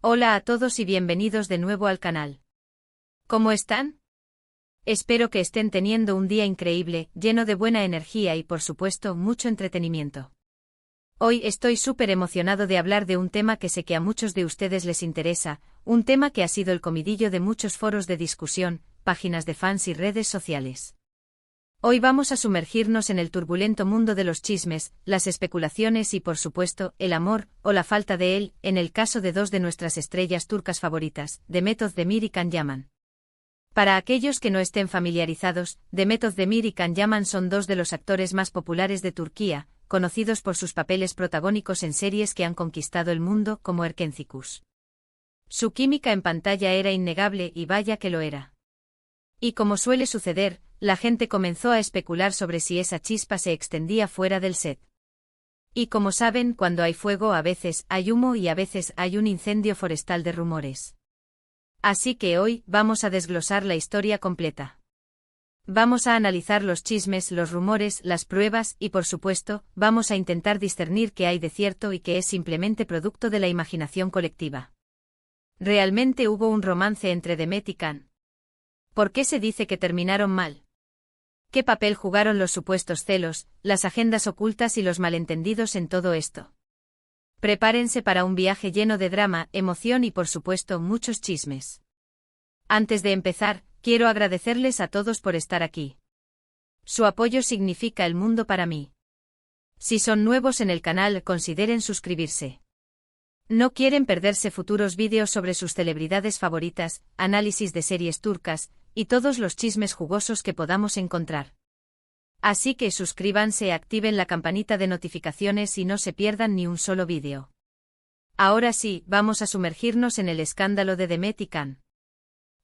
Hola a todos y bienvenidos de nuevo al canal. ¿Cómo están? Espero que estén teniendo un día increíble, lleno de buena energía y por supuesto mucho entretenimiento. Hoy estoy súper emocionado de hablar de un tema que sé que a muchos de ustedes les interesa, un tema que ha sido el comidillo de muchos foros de discusión, páginas de fans y redes sociales. Hoy vamos a sumergirnos en el turbulento mundo de los chismes, las especulaciones y por supuesto, el amor, o la falta de él, en el caso de dos de nuestras estrellas turcas favoritas, Demet Özdemir y Can Yaman. Para aquellos que no estén familiarizados, Demet Özdemir y Can Yaman son dos de los actores más populares de Turquía, conocidos por sus papeles protagónicos en series que han conquistado el mundo como Erkencikus. Su química en pantalla era innegable y vaya que lo era. Y como suele suceder, la gente comenzó a especular sobre si esa chispa se extendía fuera del set. Y como saben, cuando hay fuego a veces hay humo y a veces hay un incendio forestal de rumores. Así que hoy vamos a desglosar la historia completa. Vamos a analizar los chismes, los rumores, las pruebas y por supuesto, vamos a intentar discernir qué hay de cierto y qué es simplemente producto de la imaginación colectiva. ¿Realmente hubo un romance entre Demet y Can? ¿Por qué se dice que terminaron mal? ¿Qué papel jugaron los supuestos celos, las agendas ocultas y los malentendidos en todo esto? Prepárense para un viaje lleno de drama, emoción y por supuesto muchos chismes. Antes de empezar, quiero agradecerles a todos por estar aquí. Su apoyo significa el mundo para mí. Si son nuevos en el canal, consideren suscribirse. ¿No quieren perderse futuros vídeos sobre sus celebridades favoritas, análisis de series turcas, y todos los chismes jugosos que podamos encontrar? Así que suscríbanse y activen la campanita de notificaciones y no se pierdan ni un solo vídeo. Ahora sí, vamos a sumergirnos en el escándalo de Demet y Can.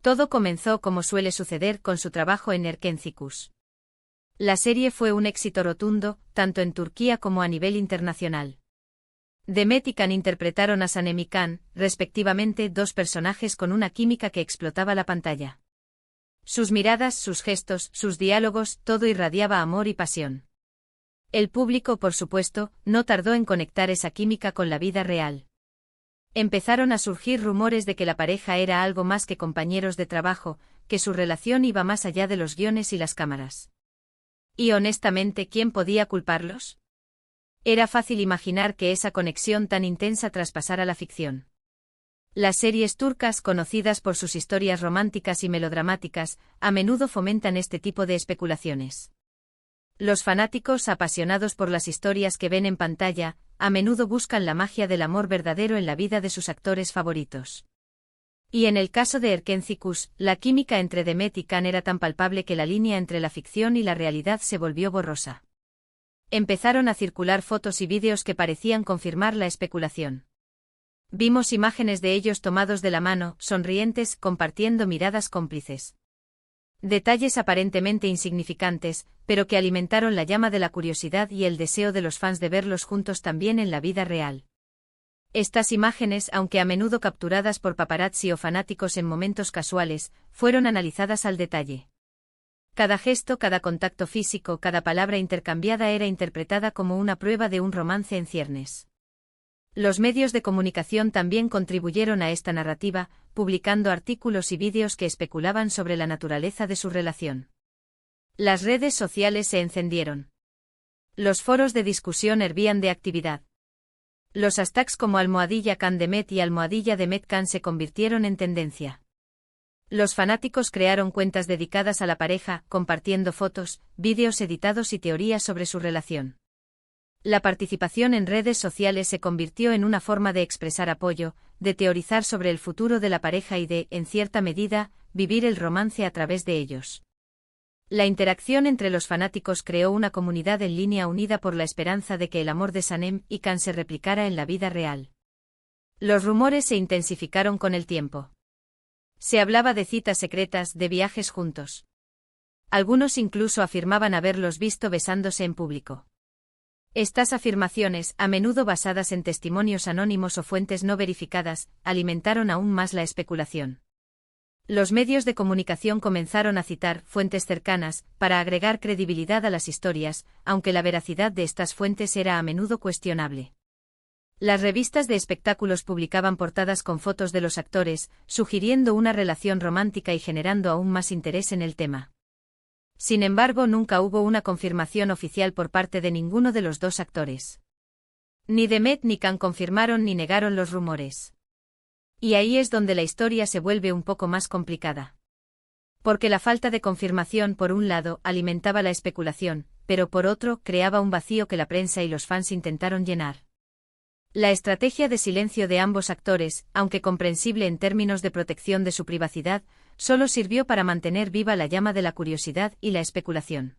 Todo comenzó como suele suceder con su trabajo en Erkencikus. La serie fue un éxito rotundo, tanto en Turquía como a nivel internacional. Demet y Can interpretaron a Sanem y Can, respectivamente, dos personajes con una química que explotaba la pantalla. Sus miradas, sus gestos, sus diálogos, todo irradiaba amor y pasión. El público, por supuesto, no tardó en conectar esa química con la vida real. Empezaron a surgir rumores de que la pareja era algo más que compañeros de trabajo, que su relación iba más allá de los guiones y las cámaras. Y honestamente, ¿quién podía culparlos? Era fácil imaginar que esa conexión tan intensa traspasara la ficción. Las series turcas, conocidas por sus historias románticas y melodramáticas, a menudo fomentan este tipo de especulaciones. Los fanáticos, apasionados por las historias que ven en pantalla, a menudo buscan la magia del amor verdadero en la vida de sus actores favoritos. Y en el caso de Erkencikus, la química entre Demet y Can era tan palpable que la línea entre la ficción y la realidad se volvió borrosa. Empezaron a circular fotos y vídeos que parecían confirmar la especulación. Vimos imágenes de ellos tomados de la mano, sonrientes, compartiendo miradas cómplices. Detalles aparentemente insignificantes, pero que alimentaron la llama de la curiosidad y el deseo de los fans de verlos juntos también en la vida real. Estas imágenes, aunque a menudo capturadas por paparazzi o fanáticos en momentos casuales, fueron analizadas al detalle. Cada gesto, cada contacto físico, cada palabra intercambiada era interpretada como una prueba de un romance en ciernes. Los medios de comunicación también contribuyeron a esta narrativa, publicando artículos y vídeos que especulaban sobre la naturaleza de su relación. Las redes sociales se encendieron. Los foros de discusión hervían de actividad. Los hashtags como #CanDemet y #DemetCan se convirtieron en tendencia. Los fanáticos crearon cuentas dedicadas a la pareja, compartiendo fotos, vídeos editados y teorías sobre su relación. La participación en redes sociales se convirtió en una forma de expresar apoyo, de teorizar sobre el futuro de la pareja y de, en cierta medida, vivir el romance a través de ellos. La interacción entre los fanáticos creó una comunidad en línea unida por la esperanza de que el amor de Sanem y Can se replicara en la vida real. Los rumores se intensificaron con el tiempo. Se hablaba de citas secretas, de viajes juntos. Algunos incluso afirmaban haberlos visto besándose en público. Estas afirmaciones, a menudo basadas en testimonios anónimos o fuentes no verificadas, alimentaron aún más la especulación. Los medios de comunicación comenzaron a citar fuentes cercanas para agregar credibilidad a las historias, aunque la veracidad de estas fuentes era a menudo cuestionable. Las revistas de espectáculos publicaban portadas con fotos de los actores, sugiriendo una relación romántica y generando aún más interés en el tema. Sin embargo, nunca hubo una confirmación oficial por parte de ninguno de los dos actores. Ni Demet ni Can confirmaron ni negaron los rumores. Y ahí es donde la historia se vuelve un poco más complicada. Porque la falta de confirmación, por un lado, alimentaba la especulación, pero por otro, creaba un vacío que la prensa y los fans intentaron llenar. La estrategia de silencio de ambos actores, aunque comprensible en términos de protección de su privacidad, solo sirvió para mantener viva la llama de la curiosidad y la especulación.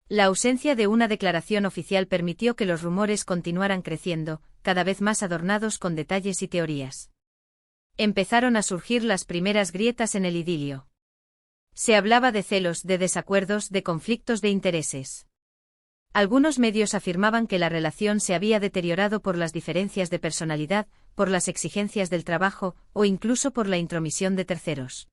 La ausencia de una declaración oficial permitió que los rumores continuaran creciendo, cada vez más adornados con detalles y teorías. Empezaron a surgir las primeras grietas en el idilio. Se hablaba de celos, de desacuerdos, de conflictos de intereses. Algunos medios afirmaban que la relación se había deteriorado por las diferencias de personalidad, por las exigencias del trabajo, o incluso por la intromisión de terceros.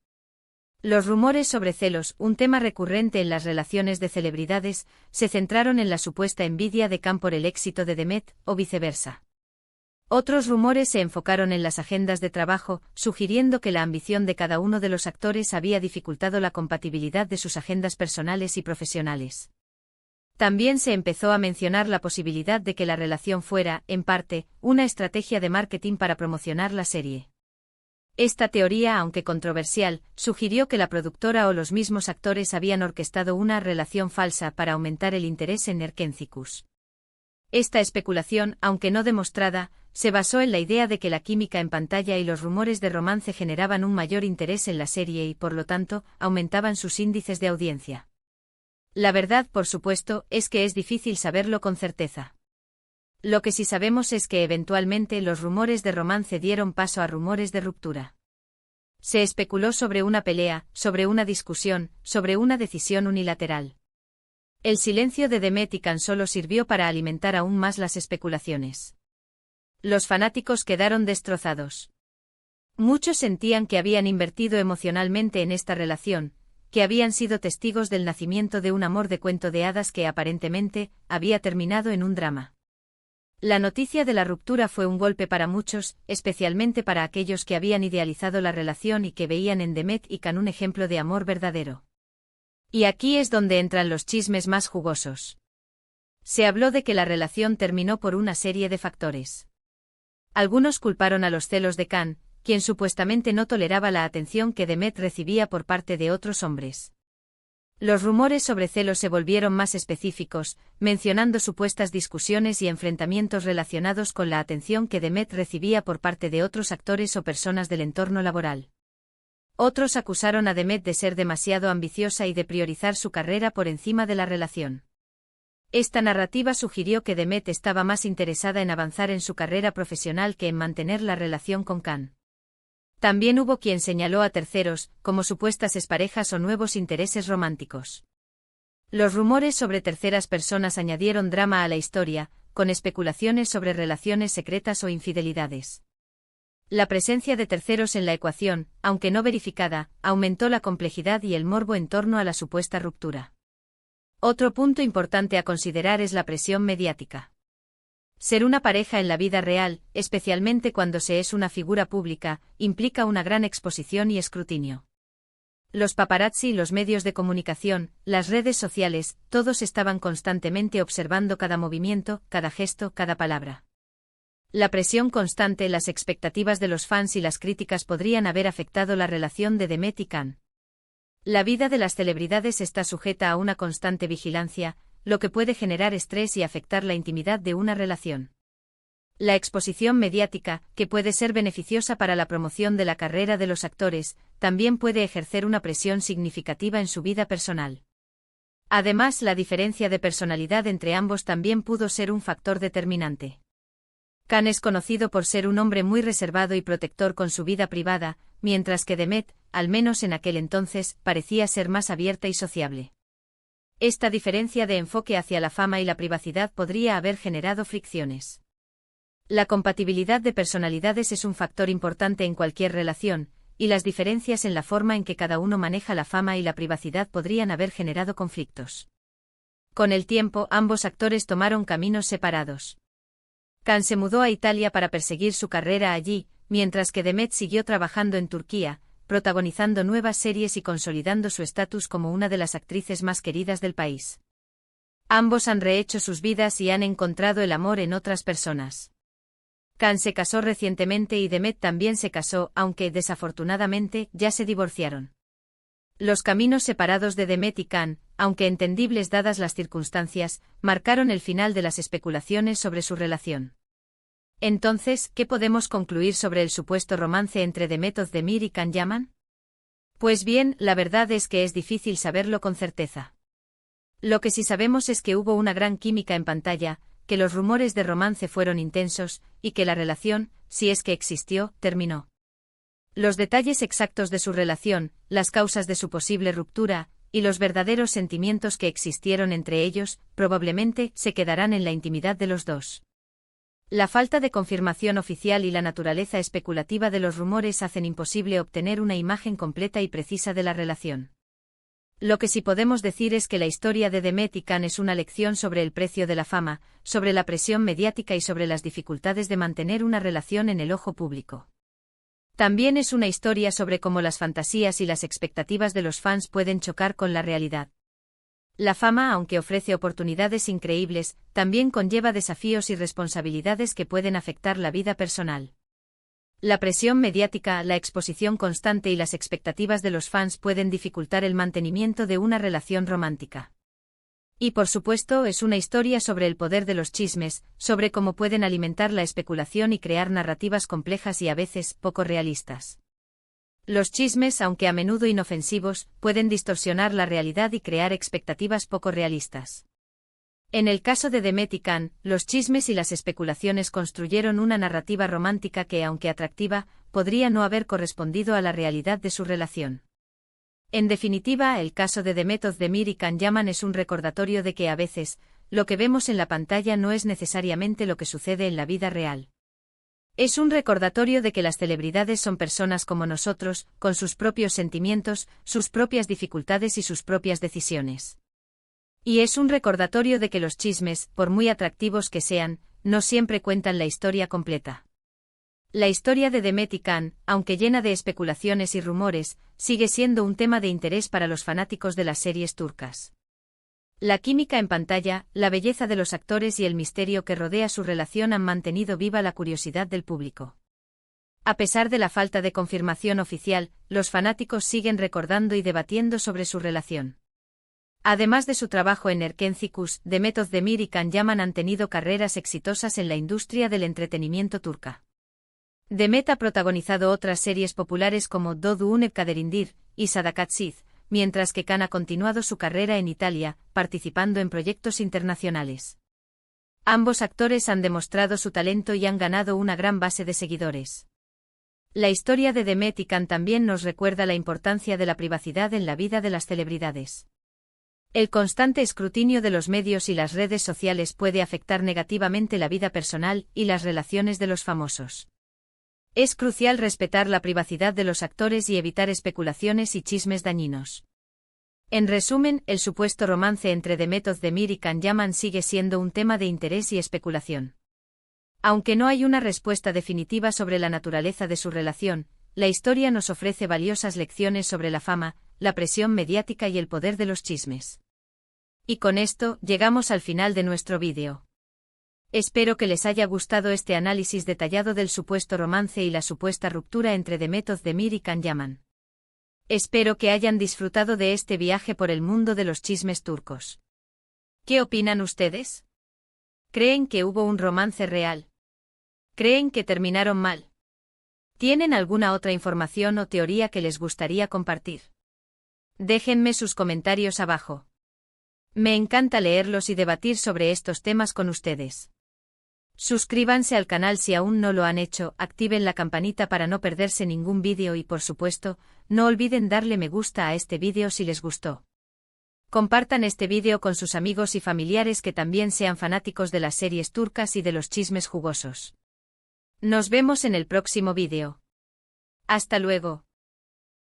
Los rumores sobre celos, un tema recurrente en las relaciones de celebridades, se centraron en la supuesta envidia de Can por el éxito de Demet, o viceversa. Otros rumores se enfocaron en las agendas de trabajo, sugiriendo que la ambición de cada uno de los actores había dificultado la compatibilidad de sus agendas personales y profesionales. También se empezó a mencionar la posibilidad de que la relación fuera, en parte, una estrategia de marketing para promocionar la serie. Esta teoría, aunque controversial, sugirió que la productora o los mismos actores habían orquestado una relación falsa para aumentar el interés en Erkencikus. Esta especulación, aunque no demostrada, se basó en la idea de que la química en pantalla y los rumores de romance generaban un mayor interés en la serie y, por lo tanto, aumentaban sus índices de audiencia. La verdad, por supuesto, es que es difícil saberlo con certeza. Lo que sí sabemos es que eventualmente los rumores de romance dieron paso a rumores de ruptura. Se especuló sobre una pelea, sobre una discusión, sobre una decisión unilateral. El silencio de Demet y Can solo sirvió para alimentar aún más las especulaciones. Los fanáticos quedaron destrozados. Muchos sentían que habían invertido emocionalmente en esta relación, que habían sido testigos del nacimiento de un amor de cuento de hadas que aparentemente había terminado en un drama. La noticia de la ruptura fue un golpe para muchos, especialmente para aquellos que habían idealizado la relación y que veían en Demet y Can un ejemplo de amor verdadero. Y aquí es donde entran los chismes más jugosos. Se habló de que la relación terminó por una serie de factores. Algunos culparon a los celos de Can, quien supuestamente no toleraba la atención que Demet recibía por parte de otros hombres. Los rumores sobre celos se volvieron más específicos, mencionando supuestas discusiones y enfrentamientos relacionados con la atención que Demet recibía por parte de otros actores o personas del entorno laboral. Otros acusaron a Demet de ser demasiado ambiciosa y de priorizar su carrera por encima de la relación. Esta narrativa sugirió que Demet estaba más interesada en avanzar en su carrera profesional que en mantener la relación con Can. También hubo quien señaló a terceros, como supuestas exparejas o nuevos intereses románticos. Los rumores sobre terceras personas añadieron drama a la historia, con especulaciones sobre relaciones secretas o infidelidades. La presencia de terceros en la ecuación, aunque no verificada, aumentó la complejidad y el morbo en torno a la supuesta ruptura. Otro punto importante a considerar es la presión mediática. Ser una pareja en la vida real, especialmente cuando se es una figura pública, implica una gran exposición y escrutinio. Los paparazzi, los medios de comunicación, las redes sociales, todos estaban constantemente observando cada movimiento, cada gesto, cada palabra. La presión constante, las expectativas de los fans y las críticas podrían haber afectado la relación de Demet y Can. La vida de las celebridades está sujeta a una constante vigilancia, lo que puede generar estrés y afectar la intimidad de una relación. La exposición mediática, que puede ser beneficiosa para la promoción de la carrera de los actores, también puede ejercer una presión significativa en su vida personal. Además, la diferencia de personalidad entre ambos también pudo ser un factor determinante. Can es conocido por ser un hombre muy reservado y protector con su vida privada, mientras que Demet, al menos en aquel entonces, parecía ser más abierta y sociable. Esta diferencia de enfoque hacia la fama y la privacidad podría haber generado fricciones. La compatibilidad de personalidades es un factor importante en cualquier relación, y las diferencias en la forma en que cada uno maneja la fama y la privacidad podrían haber generado conflictos. Con el tiempo, ambos actores tomaron caminos separados. Can se mudó a Italia para perseguir su carrera allí, mientras que Demet siguió trabajando en Turquía, protagonizando nuevas series y consolidando su estatus como una de las actrices más queridas del país. Ambos han rehecho sus vidas y han encontrado el amor en otras personas. Can se casó recientemente y Demet también se casó, aunque, desafortunadamente, ya se divorciaron. Los caminos separados de Demet y Can, aunque entendibles dadas las circunstancias, marcaron el final de las especulaciones sobre su relación. Entonces, ¿qué podemos concluir sobre el supuesto romance entre Demet Özdemir y Can Yaman? Pues bien, la verdad es que es difícil saberlo con certeza. Lo que sí sabemos es que hubo una gran química en pantalla, que los rumores de romance fueron intensos, y que la relación, si es que existió, terminó. Los detalles exactos de su relación, las causas de su posible ruptura, y los verdaderos sentimientos que existieron entre ellos, probablemente se quedarán en la intimidad de los dos. La falta de confirmación oficial y la naturaleza especulativa de los rumores hacen imposible obtener una imagen completa y precisa de la relación. Lo que sí podemos decir es que la historia de Demet y Can es una lección sobre el precio de la fama, sobre la presión mediática y sobre las dificultades de mantener una relación en el ojo público. También es una historia sobre cómo las fantasías y las expectativas de los fans pueden chocar con la realidad. La fama, aunque ofrece oportunidades increíbles, también conlleva desafíos y responsabilidades que pueden afectar la vida personal. La presión mediática, la exposición constante y las expectativas de los fans pueden dificultar el mantenimiento de una relación romántica. Y por supuesto es una historia sobre el poder de los chismes, sobre cómo pueden alimentar la especulación y crear narrativas complejas y a veces poco realistas. Los chismes, aunque a menudo inofensivos, pueden distorsionar la realidad y crear expectativas poco realistas. En el caso de Demet y Can, los chismes y las especulaciones construyeron una narrativa romántica que, aunque atractiva, podría no haber correspondido a la realidad de su relación. En definitiva, el caso de Demet Özdemir y Can Yaman es un recordatorio de que a veces, lo que vemos en la pantalla no es necesariamente lo que sucede en la vida real. Es un recordatorio de que las celebridades son personas como nosotros, con sus propios sentimientos, sus propias dificultades y sus propias decisiones. Y es un recordatorio de que los chismes, por muy atractivos que sean, no siempre cuentan la historia completa. La historia de Demet y Can, aunque llena de especulaciones y rumores, sigue siendo un tema de interés para los fanáticos de las series turcas. La química en pantalla, la belleza de los actores y el misterio que rodea su relación han mantenido viva la curiosidad del público. A pesar de la falta de confirmación oficial, los fanáticos siguen recordando y debatiendo sobre su relación. Además de su trabajo en Erkenci, Demet Özdemir y Can Yaman han tenido carreras exitosas en la industria del entretenimiento turca. Demet ha protagonizado otras series populares como Doğduğun Kaderindir y Sadakatsiz, mientras que Can ha continuado su carrera en Italia, participando en proyectos internacionales. Ambos actores han demostrado su talento y han ganado una gran base de seguidores. La historia de Demet y Can también nos recuerda la importancia de la privacidad en la vida de las celebridades. El constante escrutinio de los medios y las redes sociales puede afectar negativamente la vida personal y las relaciones de los famosos. Es crucial respetar la privacidad de los actores y evitar especulaciones y chismes dañinos. En resumen, el supuesto romance entre Demet Özdemir y Can Yaman sigue siendo un tema de interés y especulación. Aunque no hay una respuesta definitiva sobre la naturaleza de su relación, la historia nos ofrece valiosas lecciones sobre la fama, la presión mediática y el poder de los chismes. Y con esto, llegamos al final de nuestro vídeo. Espero que les haya gustado este análisis detallado del supuesto romance y la supuesta ruptura entre Demet Özdemir y Can Yaman. Espero que hayan disfrutado de este viaje por el mundo de los chismes turcos. ¿Qué opinan ustedes? ¿Creen que hubo un romance real? ¿Creen que terminaron mal? ¿Tienen alguna otra información o teoría que les gustaría compartir? Déjenme sus comentarios abajo. Me encanta leerlos y debatir sobre estos temas con ustedes. Suscríbanse al canal si aún no lo han hecho, activen la campanita para no perderse ningún vídeo y por supuesto, no olviden darle me gusta a este vídeo si les gustó. Compartan este vídeo con sus amigos y familiares que también sean fanáticos de las series turcas y de los chismes jugosos. Nos vemos en el próximo vídeo. Hasta luego.